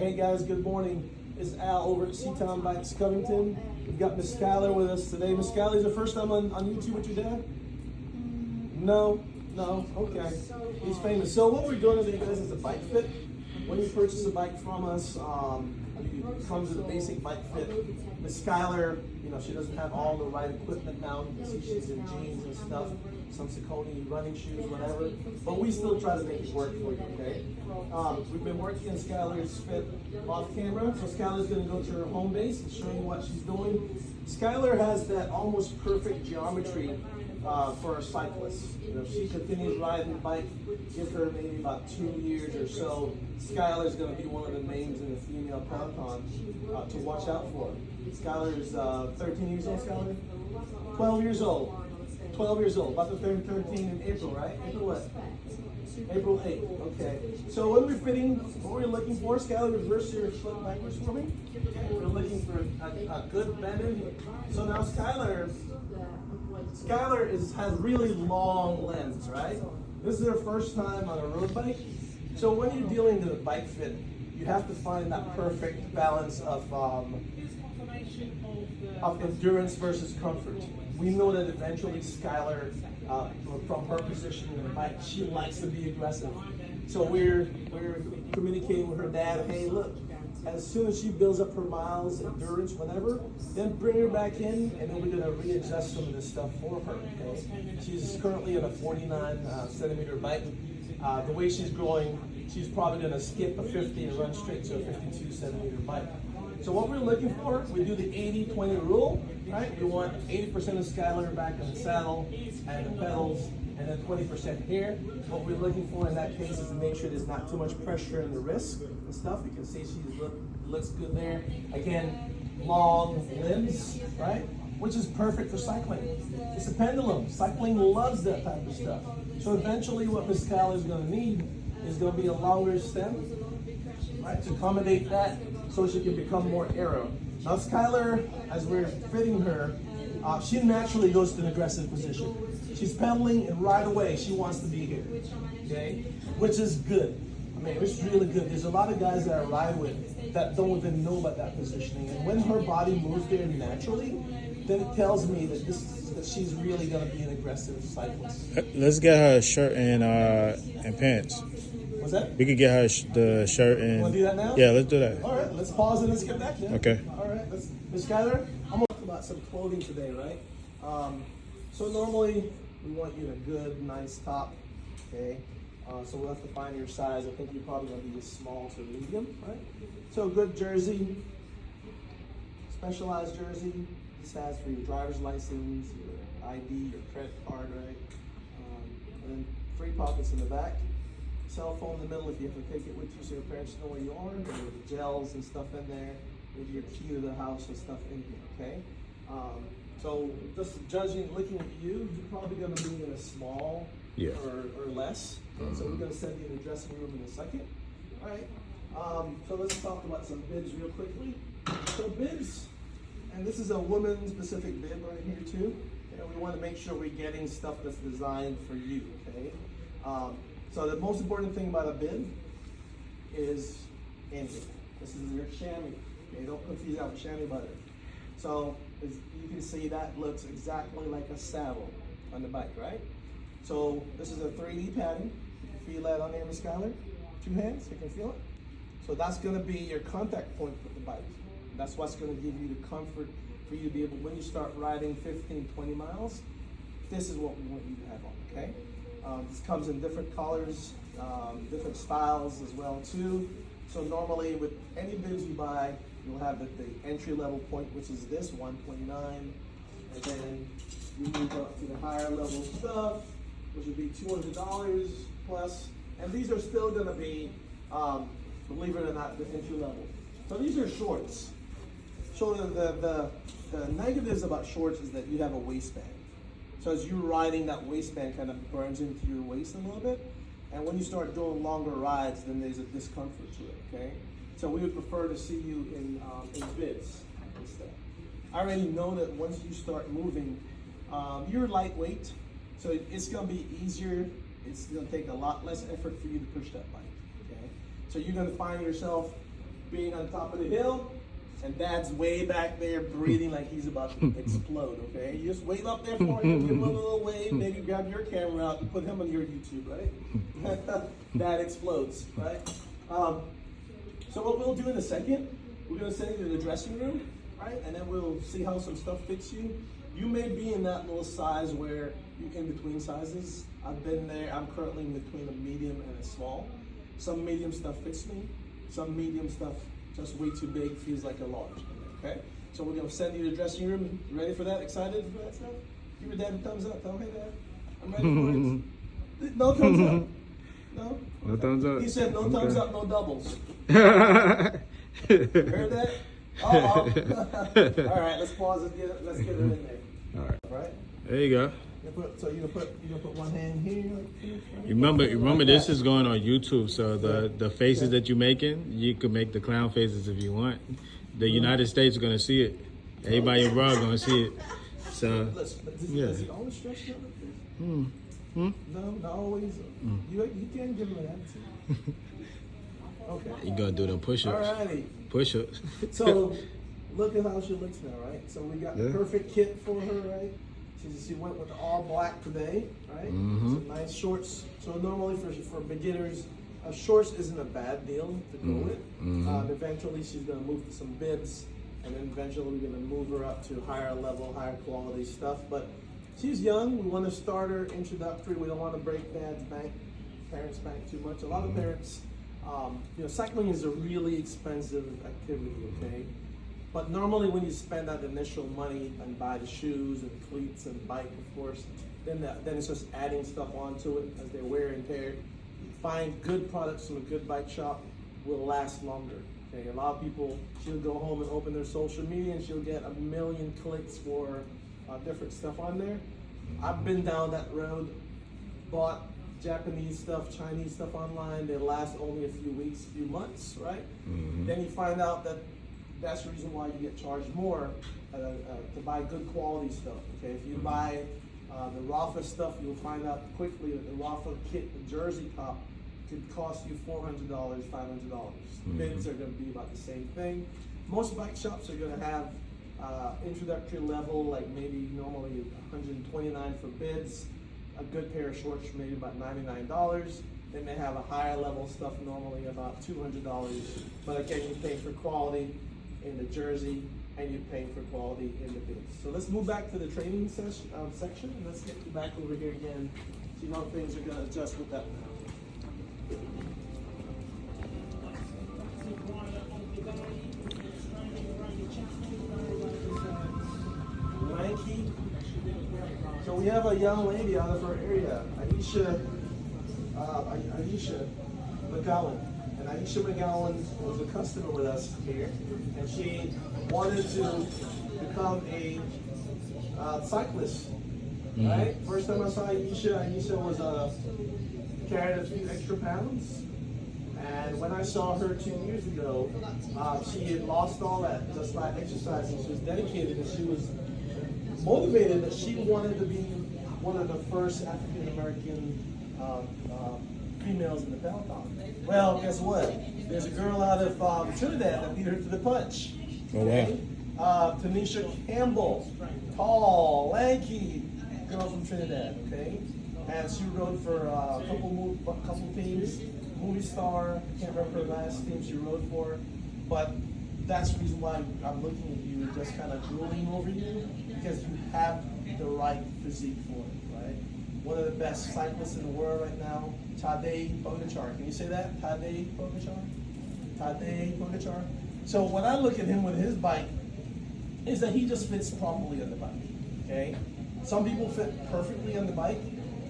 Hey guys, good morning. It's Al over at Mountainbikes Covington. We've got Miss Skylar with us today. Miss Skylar, is it first time on YouTube with your dad? No? Okay. He's famous. So what we're doing today, guys, is a bike fit. When you purchase a bike from us, it comes with a basic bike fit. Miss Skylar, she doesn't have all the right equipment now. You can see she's in jeans and stuff, some Saucony running shoes, whatever. But we still try to make it work for you, okay? We've been working on Skylar's fit off camera. So Skylar's gonna go to her home base and show you what she's doing. Skylar has that almost perfect geometry for a cyclist. If she continues riding the bike, give her maybe about 2 years or so, Skylar's going to be one of the names in the female peloton to watch out for. Skylar is 13 years old, Skylar? 12 years old. 12 years old. About to turn 13 in April, right? April what? April 8th. Okay. So when we're fitting, what we're looking for, Skylar, reverse your foot backwards for me. We're looking for a good bend. So now Skylar has really long limbs, right? This is her first time on a road bike. So when you're dealing with a bike fit, you have to find that perfect balance of endurance versus comfort. We know that eventually Skylar, from her position in the bike, she likes to be aggressive. So we're communicating with her dad, hey, look, as soon as she builds up her miles, endurance, whatever, then bring her back in, and then we're going to readjust some of this stuff for her. Okay? She's currently on a 49 centimeter bike. The way she's growing, she's probably going to skip a 50 and run straight to a 52 centimeter bike. So what we're looking for, we do the 80-20 rule, right? We want 80% of Skylar back on the saddle and the pedals, and then 20% here. What we're looking for in that case is to make sure there's not too much pressure in the wrist and stuff. You can see she looks good there. Again, long limbs, right? Which is perfect for cycling. It's a pendulum. Cycling loves that type of stuff. So eventually what Miss Skylar is going to need is going to be a longer stem, right, to accommodate that so she can become more aero. Now Skylar, as we're fitting her, she naturally goes to an aggressive position. She's pedaling, and right away she wants to be here, okay? Which is good. I mean, it's really good. There's a lot of guys that I ride with that don't even know about that positioning. And when her body moves there naturally, then it tells me that she's really going to be an aggressive cyclist. Let's get her a shirt and pants. What's that? We could get her the shirt and... Want to do that now? Yeah, let's do that. All right, let's pause and let's get back there. Okay. All right, Miss Skylar, I'm going to talk about some clothing today, right? So normally we want you in a good, nice top, okay? So we'll have to find your size. I think you're probably going to be a small to medium, right? So good jersey, specialized jersey. This has for your driver's license, your ID, your credit card, right? And then 3 pockets in the back. Cell phone in the middle if you have to take it with you so your parents know where you are. And with the gels and stuff in there. With your key to the house and stuff in here, okay? So just looking at you, you're probably going to be in a small or less. So we're going to send you to the dressing room in a second. All right. So let's talk about some bibs real quickly. So bibs, and this is a woman specific bib right here too. And we want to make sure we're getting stuff that's designed for you, okay? So the most important thing about a bib is in here. This is your chamois. Okay, don't confuse that with chamois butter. So as you can see, that looks exactly like a saddle on the bike, right? So this is a 3D pattern. You can feel that on there, Miss Skylar. 2 hands, you can feel it. So that's going to be your contact point with the bike. That's what's going to give you the comfort for you to be able, when you start riding 15, 20 miles, this is what we want you to have on, okay? This comes in different colors, different styles as well too. So normally with any bibs you buy, you'll have the entry level point, which is this, 129. And then you move up to the higher level stuff, which would be $200 plus. And these are still gonna be, believe it or not, the entry level. So these are shorts. So the negatives about shorts is that you have a waistband. So as you're riding, that waistband kind of burns into your waist a little bit. And when you start doing longer rides, then there's a discomfort to it, okay? So we would prefer to see you in bibs instead. I already know that once you start moving, you're lightweight, so it's gonna be easier. It's gonna take a lot less effort for you to push that bike, okay? So you're gonna find yourself being on top of the hill, and Dad's way back there breathing like he's about to explode, okay? You just wait up there for him, give him a little wave, maybe grab your camera out and put him on your YouTube, right? Dad explodes, right? So what we'll do in a second, we're gonna send you to the dressing room, right? And then we'll see how some stuff fits you. You may be in that little size where you're in between sizes. I've been there, I'm currently in between a medium and a small. Some medium stuff fits me, some medium stuff just way too big, feels like a large, okay? So we're gonna send you to the dressing room. You ready for that? Excited for that stuff? Give your dad a thumbs up, tell him, hey Dad, I'm ready for it. No thumbs up? No? No thumbs up. He said no thumbs up, no doubles. Heard that? All right, let's pause and let's get it in there. All right. There you go. So you gonna put one hand here. Remember, this is going on YouTube, so the faces that you're making, you can make the clown faces if you want. The United States are gonna see it. Everybody abroad gonna see it. So yeah. Does he always stretch out like this? No, not always. You can't give him an attitude. Okay. You gonna do them push-ups. Alrighty. Push-ups. So look at how she looks now, right? So we got the perfect kit for her, right? She went with all black today, right? So nice shorts. So normally for beginners, shorts isn't a bad deal to go with. Eventually she's gonna move to some bibs, and then eventually we're gonna move her up to higher level, higher quality stuff. But she's young. We want to start her introductory. We don't want to break Dad's bank, parents' bank too much. A lot of parents, cycling is a really expensive activity, okay? But normally when you spend that initial money and buy the shoes and cleats and bike, of course, then it's just adding stuff onto it as they wear and tear. Find good products from a good bike shop will last longer. Okay, a lot of people, she'll go home and open their social media and she'll get 1 million clicks for different stuff on there. I've been down that road, bought Japanese stuff, Chinese stuff online. They last only a few weeks, few months, right? Then you find out that that's the reason why you get charged more to buy good quality stuff. Okay, if you buy the Rafa stuff, you'll find out quickly that the Rafa kit, the jersey top, could cost you $400, $500. Bids are going to be about the same thing. Most bike shops are going to have introductory level, like maybe normally $129 for bids. A good pair of shorts maybe about $99. Then they have a higher level stuff normally about $200. But again, you pay for quality in the jersey and you're paying for quality in the bids. So let's move back to the training section and let's get you back over here again. See how things are going to adjust with that now. Nike. So we have a young lady out of our area, Aisha McGowan. And Aisha McGowan was a customer with us here, and she wanted to become a cyclist, right? First time I saw Aisha was carried a few extra pounds. And when I saw her 2 years ago, she had lost all that just by exercising. She was dedicated and she was motivated that she wanted to be one of the first African American females in the peloton. Well, guess what? There's a girl out of Trinidad that beat her to the punch. Okay? Tanisha Campbell, tall, lanky girl from Trinidad. Okay, and she rode for a couple teams. Movie star, I can't remember her last team she rode for, but that's the reason why I'm looking at you and just kind of drooling over you, because you have the right physique for it, right? One of the best cyclists in the world right now, Tadej Pogačar. Can you say that? Tadej Pogačar? Tadej Pogačar. So when I look at him with his bike, is that he just fits properly on the bike, okay? Some people fit perfectly on the bike,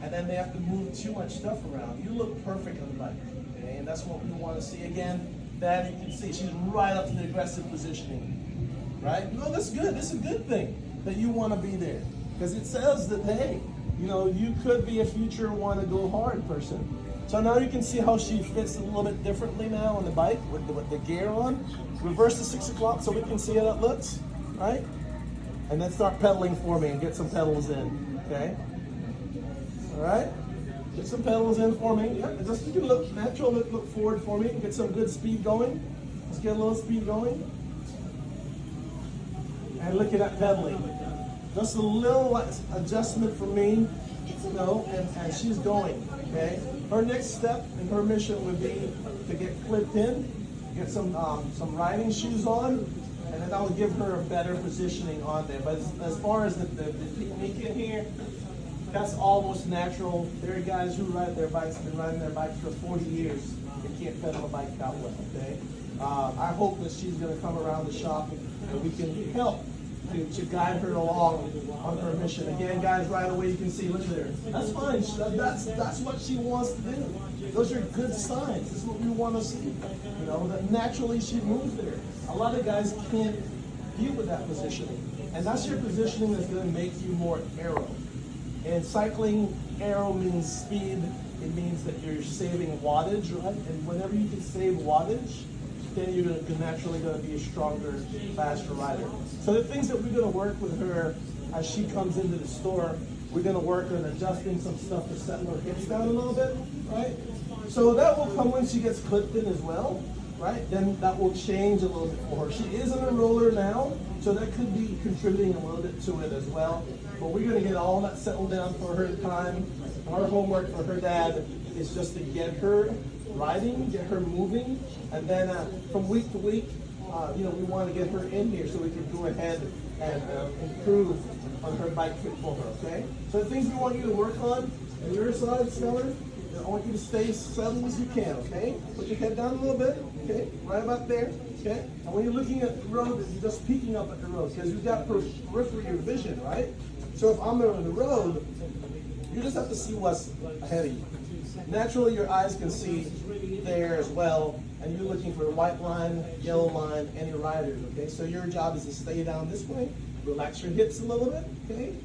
and then they have to move too much stuff around. You look perfect on the bike, okay? And that's what we want to see again. That you can see, she's right up to the aggressive positioning, right? No, that's good. This is a good thing that you want to be there, because it says that, hey, you know, you could be a future want to go hard person. So now you can see how she fits a little bit differently now on the bike with the gear on. Reverse to 6 o'clock so we can see how that looks, right? And then start pedaling for me and get some pedals in, okay? All right? Get some pedals in for me. Yeah, just you can look natural, look forward for me, get some good speed going. Let's get a little speed going. And look at that pedaling. Just a little adjustment for me, you know, and she's going, okay? Her next step and her mission would be to get clipped in, get some riding shoes on, and then that would give her a better positioning on there. But as far as the technique in here, that's almost natural. There are guys who ride their bikes, been riding their bikes for 40 years. They can't pedal a bike that well, okay? I hope that she's gonna come around the shop and we can help to guide her along on her mission. Again, guys, right away you can see, look at her. That's fine. That's what she wants to do. Those are good signs. This is what we want to see. You know, that naturally she moves there. A lot of guys can't deal with that positioning. And that's your positioning that's going to make you more aero. And cycling, aero means speed. It means that you're saving wattage, right? And whenever you can save wattage, then you're naturally going to be a stronger, faster rider. So the things that we're going to work with her as she comes into the store, we're going to work on adjusting some stuff to settle her hips down a little bit, right? So that will come when she gets clipped in as well, right? Then that will change a little bit for her. She is in a roller now, so that could be contributing a little bit to it as well. But we're going to get all that settled down for her time. Our homework for her dad is just to get her riding, get her moving, and then from week to week, you know, we want to get her in here so we can go ahead and improve on her bike fit for her, okay? So the things we want you to work on your side, Skeller, I want you to stay settled as you can, okay? Put your head down a little bit, okay? Right about there, okay? And when you're looking at the road, you're just peeking up at the road because you've got peripheral vision, right? So if I'm on the road, you just have to see what's ahead of you. Naturally, your eyes can see there as well, and you're looking for a white line, yellow line, any riders, okay? So your job is to stay down this way, relax your hips a little bit, okay?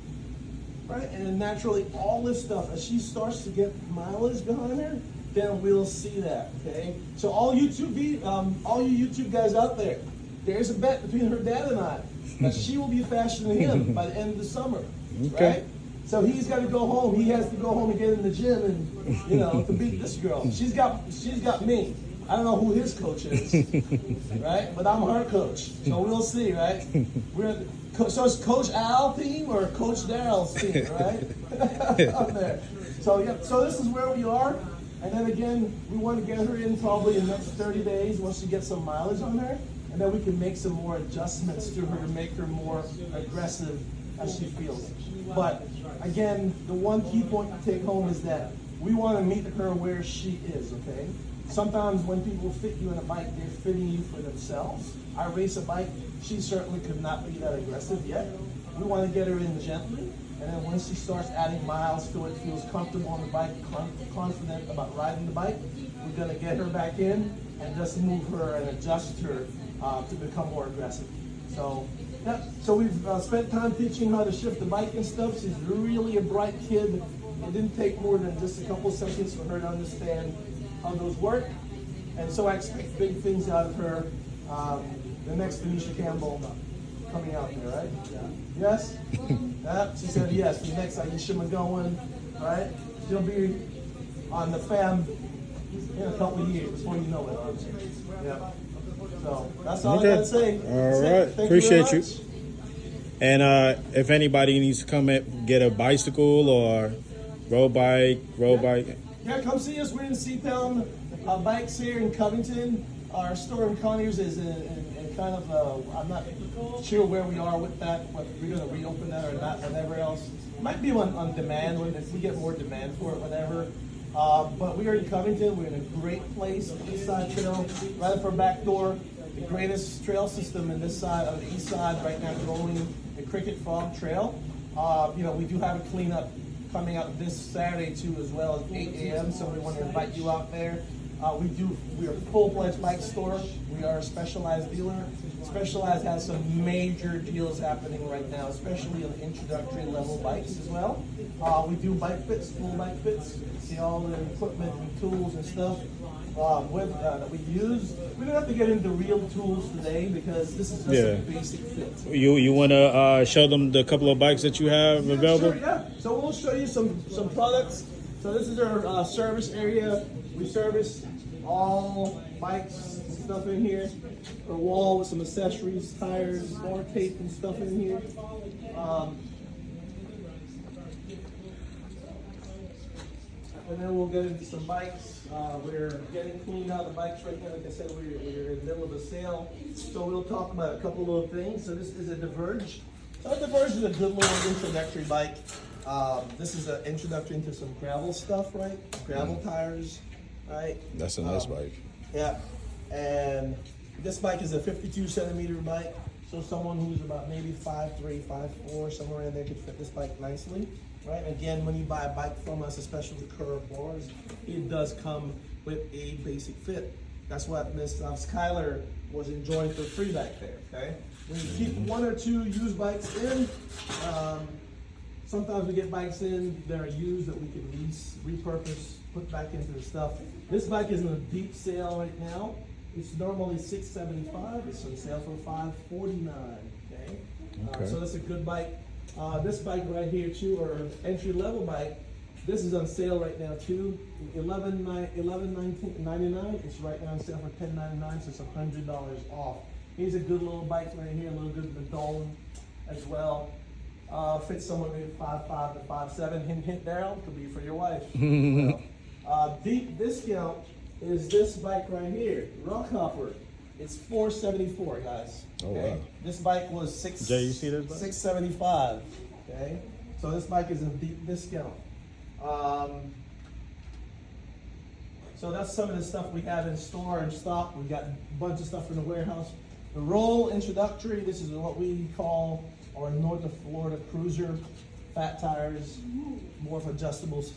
Right, and then naturally, all this stuff, as she starts to get mileage behind her, then we'll see that, okay? So all you YouTube guys out there, there's a bet between her dad and I that she will be faster than him by the end of the summer, right? So he's got to go home. He has to go home and get in the gym and, you know, to beat this girl. She's got me. I don't know who his coach is, right? But I'm her coach, so we'll see, right? So it's Coach Al's team or Coach Daryl's team, right? Up there. So yeah. So this is where we are, and then again, we want to get her in probably in the next 30 days once she gets some mileage on her, and then we can make some more adjustments to her to make her more aggressive as she feels. But again, the one key point to take home is that we want to meet her where she is, okay? Sometimes when people fit you in a bike, they're fitting you for themselves. I race a bike, she certainly could not be that aggressive yet. We want to get her in gently, and then once she starts adding miles to it, feels comfortable on the bike, confident about riding the bike, we're going to get her back in and just move her and adjust her to become more aggressive. So, yeah. So we've spent time teaching her how to shift the bike and stuff. She's really a bright kid. It didn't take more than just a couple seconds for her to understand how those work. And so I expect big things out of her. The next Venetia Campbell coming out there, right? Yeah. Yes? She said yes. The next Aisha McGowan, right? She'll be on the fam in a couple of years before you know it. Yeah. So that's all I got to say. All right. Appreciate you. And if anybody needs to come get a bicycle or road bike. Yeah, come see us. We're in Seatown Bikes here in Covington. Our store in Conyers is in kind of, I'm not sure where we are with that, but we're going to reopen that or not, whatever else. Might be on demand, if we get more demand for it, whatever. But we are in Covington. We're in a great place, East Side Trail, right up our back door. The greatest trail system in this side, on the east side, right now going the Cricket Frog Trail. You know, we do have a cleanup coming out this Saturday too, as well at 8 a.m. So we want to invite you out there. We are a full-fledged bike store. We are a Specialized dealer. Specialized has some major deals happening right now, especially on the introductory level bikes as well. We do bike fits, full bike fits. See all the equipment and tools and stuff that we use. We don't have to get into real tools today because this is just a basic fit. You want to show them the couple of bikes that you have available? Sure, yeah. So we'll show you some products. So this is our service area. We service all bikes stuff in here. A wall with some accessories, tires, bar tape and stuff in here. And then we'll get into some bikes. We're getting cleaned out of the bikes right now. Like I said, we're in the middle of a sale. So we'll talk about a couple little things. So this is a Diverge. So a Diverge is a good little introductory bike. This is an introductory into some gravel stuff, right? Gravel tires, right? That's a nice bike. Yeah. And this bike is a 52 centimeter bike. So someone who's about maybe 5'3", 5'4", somewhere in there could fit this bike nicely, right? Again, when you buy a bike from us, especially curved bars, it does come with a basic fit. That's what Miss Skylar was enjoying for free back there, okay? When you keep one or two used bikes in, sometimes we get bikes in that are used that we can lease, repurpose, put back into the stuff. This bike is in a deep sale right now. It's normally $675. It's on sale for $549. Okay. So that's a good bike. This bike right here too, or an entry level bike. This is on sale right now too. $11.99. It's right now on sale for $10.99. So it's $100 off. Here's a good little bike right here. A little good Madone as well. Fits someone maybe 5'5" to 5'7". Hint, hint, Daryl. Could be for your wife. Deep discount is this bike right here, Rockhopper. It's $474, guys. Oh, okay? wow. This bike was Jay, you see this bike? $675. Okay, so this bike is a deep discount. So that's some of the stuff we have in store and stock. We got a bunch of stuff in the warehouse. The Roll introductory. This is what we call our North of Florida Cruiser. Fat tires, more of adjustables,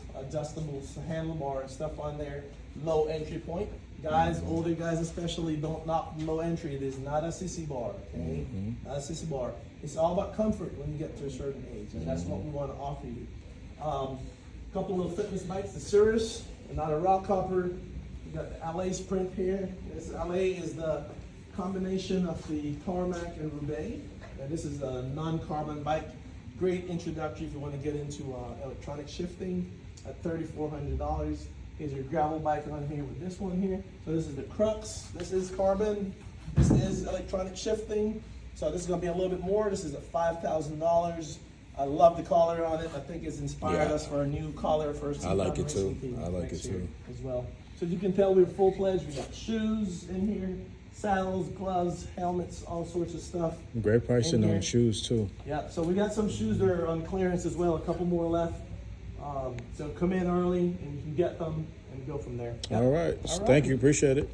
handlebar and stuff on there. Low entry point. Guys, older guys especially, don't knock low entry. It is not a sissy bar, okay? Not a sissy bar. It's all about comfort when you get to a certain age, and that's what we want to offer you. Couple little fitness bikes, the Cirrus, not a Rockhopper. You got the LA Sprint here. This LA is the combination of the Tarmac and Roubaix. And this is a non-carbon bike. Great introductory if you want to get into electronic shifting at $3,400. Here's your gravel bike on here with this one here. So this is the Crux. This is carbon. This is electronic shifting. So this is going to be a little bit more. This is at $5,000. I love the collar on it. I think it's inspired us for a new collar for I like it too. I like it too as well. So as you can tell, we're full-fledged. We got shoes in here, saddles, gloves, helmets, all sorts of stuff. Great pricing on shoes too. Yeah, so we got some shoes that are on clearance as well, a couple more left. So come in early and you can get them and go from there. All right. Thank you. Appreciate it.